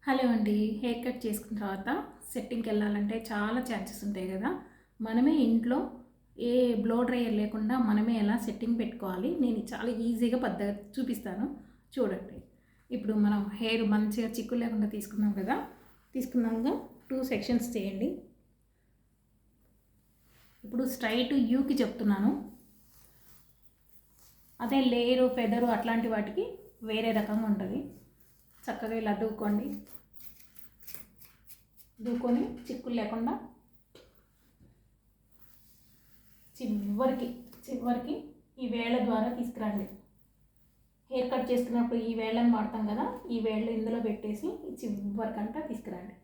Hello అండి. Hair cut చేసుకున్న తర్వాత సెట్టింగ్కి వెళ్ళాలంటే చాలా ఛాన్సెస్ ఉంటాయి కదా. మనమే ఇంట్లో ఏ బ్లో డ్రైయర్ లేకుండా మనమే ఎలా సెట్టింగ్ పెట్టుకోవాలి, నేను చాలా ఈజీగా పద్ధతి చూపిస్తాను చూడండి. ఇప్పుడు మనం హెయిర్ మంచిగా చిక్కు లేకుండా తీసుకున్నాం కదా. తీసుకున్నాక 2 సెక్షన్స్ చేయండి. ఇప్పుడు స్ట్రైట్ యూకి చెప్తున్నాను. అదే లేయరు ఫెదరు అట్లాంటి వాటికి వేరే రకంగా ఉంటుంది. చక్కగా ఇలా దూకోండి. దూకొని చిక్కులు లేకుండా చివరికి ఈ వేళ్ళ ద్వారా తీసుకురండి. హెయిర్ కట్ చేసుకున్నప్పుడు ఈ వేళ్ళని వాడతాం కదా, ఈ వేళ్ళు ఇందులో పెట్టేసి చివరికంతా తీసుకురండి.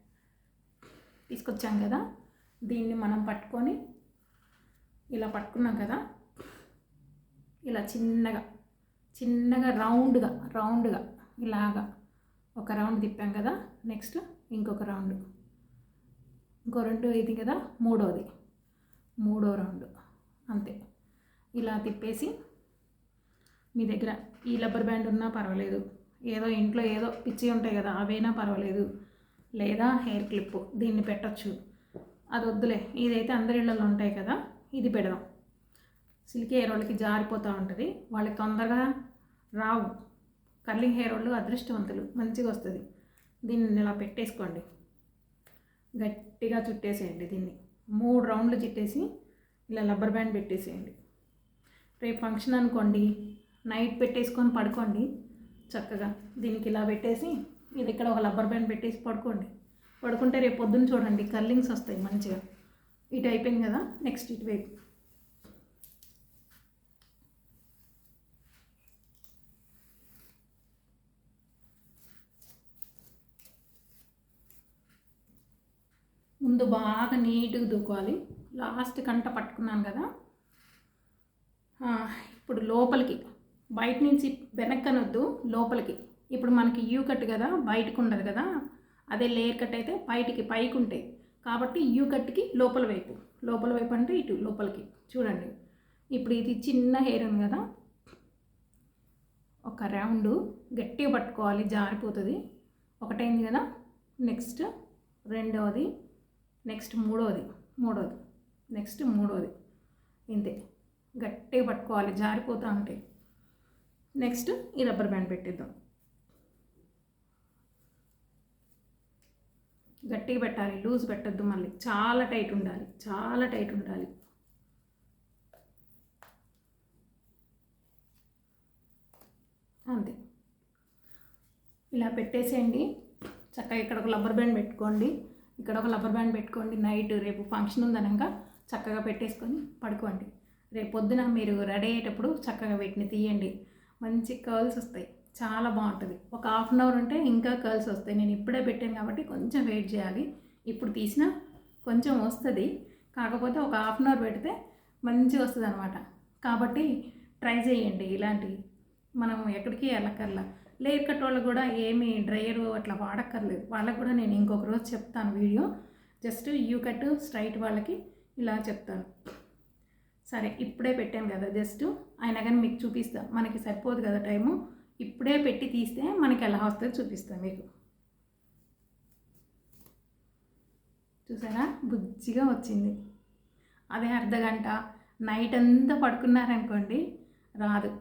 తీసుకొచ్చాం కదా, దీన్ని మనం పట్టుకొని ఇలా పట్టుకున్నాం కదా, ఇలా చిన్నగా రౌండ్గా ఇలాగా ఒక రౌండ్ తిప్పాం కదా. నెక్స్ట్ ఇంకొక రౌండ్, ఇంకో 2 ఇది కదా, మూడో రౌండ్ అంతే. ఇలా తిప్పేసి మీ దగ్గర ఈ రబ్బర్ బ్యాండ్ ఉన్నా పర్వాలేదు, ఇంట్లో ఏదో పిచ్చి ఉంటాయి కదా అవైనా పర్వాలేదు, లేదా హెయిర్ క్లిప్ దీన్ని పెట్టచ్చు. అది వద్దులే, ఇదైతే అందరి ఇళ్ళల్లో ఉంటాయి కదా, ఇది పెడదాం. సిల్కీ హెయిర్ వాళ్ళకి జారిపోతూ ఉంటుంది, వాళ్ళకి తొందరగా రావు. కర్లింగ్ హెయిర్ వాళ్ళు అదృష్టవంతులు, మంచిగా వస్తుంది. దీన్ని ఇలా పెట్టేసుకోండి, గట్టిగా చుట్టేసేయండి. దీన్ని 3 రౌండ్లు చుట్టేసి ఇలా రబ్బర్ బ్యాండ్ పెట్టేసేయండి. రేపు ఫంక్షన్ అనుకోండి, నైట్ పెట్టేసుకొని పడుకోండి చక్కగా. దీనికి ఇలా పెట్టేసి ఇది ఇక్కడ ఒక రబ్బర్ బ్యాండ్ పెట్టేసి పడుకుంటే రేపు పొద్దున్న చూడండి కర్లింగ్స్ వస్తాయి మంచిగా. ఇటు అయిపోయింది కదా, నెక్స్ట్ ఇటువైపు. ముందు బాగా నీట్గా దూకోవాలి. లాస్ట్ కంట పట్టుకున్నాను కదా, ఇప్పుడు లోపలికి, బయట నుంచి వెనక్కనొద్దు, లోపలికి. ఇప్పుడు మనకి యూ కట్ కదా, బయటకు ఉండదు కదా. అదే లేయర్ కట్ అయితే పైకి ఉంటాయి కాబట్టి యూ కట్కి లోపల వైపు అంటే ఇటు లోపలికి చూడండి. ఇప్పుడు ఇది చిన్న హెయిర్ ఉంది కదా, ఒక రౌండ్ గట్టిగా పట్టుకోవాలి, జారిపోతుంది. ఒకటైంది కదా, నెక్స్ట్ రెండవది, నెక్స్ట్ మూడోది, నెక్స్ట్ మూడోది. ఇంతే, గట్టిగా పట్టుకోవాలి, జారిపోతూ ఉంటాయి. నెక్స్ట్ ఈ రబ్బర్ బ్యాండ్ పెట్టిద్దాం. గట్టిగా పెట్టాలి, లూజ్ పెట్టద్దు. మళ్ళీ చాలా టైట్ ఉండాలి. అంతే, ఇలా పెట్టేసేయండి. చక్కగా ఇక్కడ ఒక రబ్బర్ బ్యాండ్ పెట్టుకోండి, ఇక్కడ ఒక రబ్బర్ బ్యాండ్ పెట్టుకోండి. నైట్ రేపు ఫంక్షన్ ఉందనక చక్కగా పెట్టేసుకొని పడుకోండి. రేపు పొద్దున మీరు రెడీ అయ్యేటప్పుడు చక్కగా వీటిని తీయండి, మంచి కర్ల్స్ వస్తాయి, చాలా బాగుంటుంది. ఒక 1/2 అవర్ ఉంటే ఇంకా కర్ల్స్ వస్తాయి. నేను ఇప్పుడే పెట్టాను కాబట్టి కొంచెం వెయిట్ చేయాలి. ఇప్పుడు తీసినా కొంచెం వస్తుంది, కాకపోతే ఒక 1/2 అవర్ పెడితే మంచిగా వస్తుంది అనమాట. కాబట్టి ట్రై చేయండి ఇలాంటివి. మనం ఎక్కడికి వెళ్ళక్కర్లా. లేయర్ కట్ వాళ్ళు కూడా ఏమి డ్రైయర్ అట్లా వాడక్కర్లేదు. వాళ్ళకు కూడా నేను ఇంకొక రోజు చెప్తాను video. Just you cut straight వాళ్ళకి ఇలా చెప్తాను. సరే, ఇప్పుడే పెట్టాను కదా జస్ట్, అయినా కానీ మీకు చూపిస్తాను. మనకి సరిపోదు కదా టైము, ఇప్పుడే పెట్టి తీస్తే మనకి ఎలా వస్తుందో చూపిస్తాను మీకు. చూసారా, బుజ్జిగా వచ్చింది. అదే అర్ధగంట నైట్ అంతా పడుకున్నారనుకోండి రాదు.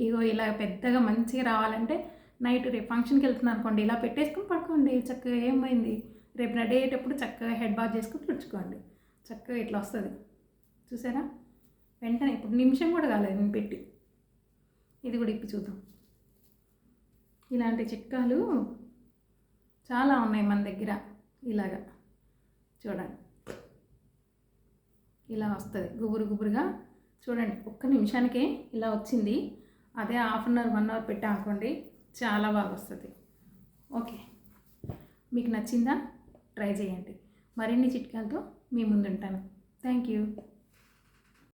ఇగో ఇలా పెద్దగా మంచిగా రావాలంటే నైట్ రేపు ఫంక్షన్కి వెళ్తున్నారు అనుకోండి, ఇలా పెట్టేసుకొని పడుకోండి చక్కగా. ఏమైంది, రేపు రెడీ అయ్యేటప్పుడు చక్కగా హెడ్ బాత్ చేసుకొని తుడుచుకోండి, చక్కగా ఇట్లా వస్తుంది. చూసారా, వెంటనే ఇప్పుడు నిమిషం కూడా కాలేదు నేను పెట్టి. ఇది కూడా ఇప్పి చూద్దాం. ఇలాంటి చిట్కాలు చాలా ఉన్నాయి మన దగ్గర. ఇలాగా చూడండి, ఇలా వస్తుంది గుబురుగా. చూడండి, ఒక్క నిమిషానికే ఇలా వచ్చింది. అదే 1/2 అవర్ 1 అవర్ పెట్టామనుకోండి చాలా బాగా వస్తుంది. ఓకే, మీకు నచ్చిందా? ట్రై చేయండి. మరిన్ని చిట్కాలతో మీ ముందుంటాను. Thank you.